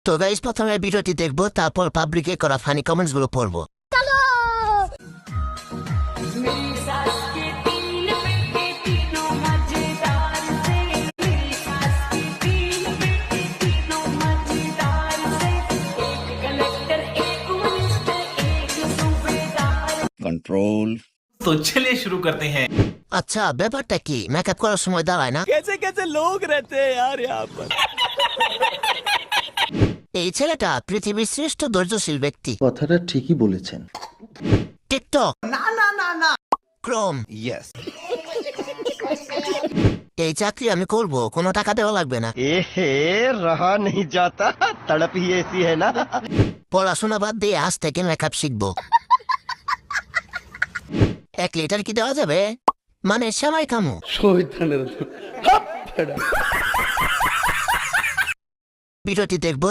তো গাইস প্রথমে ভিডিওটি দেখবো, তারপর পাবলিকে করা ফানি কমেন্টস গুলো পড়বো। कंट्रोल। तो चलिए शुरू करते हैं। আচ্ছা ব্যাপারটা কি, মেকআপ করার সময় দাঁড়ায় না? कैसे कैसे लोग रहते हैं यार यहाँ पर। এই ছেলেটা পৃথিবীর শ্রেষ্ঠ ধৈর্যশীল ব্যক্তি। কথাটা ঠিকই বলেছেন। টিকটক না ক্রোম, यस। এই চাকরি আমি করব, কোনো টাকা দেওয়া লাগবে না। रहा नहीं जाता, तड़प ही ऐसी है ना। পড়াশোনা বাদ দিয়ে আজ থেকে মেকআপ শিখবো। 1 লিটার কি দেওয়া যাবে? মানে সেমাই খামু। ভিডিওটি দেখবো।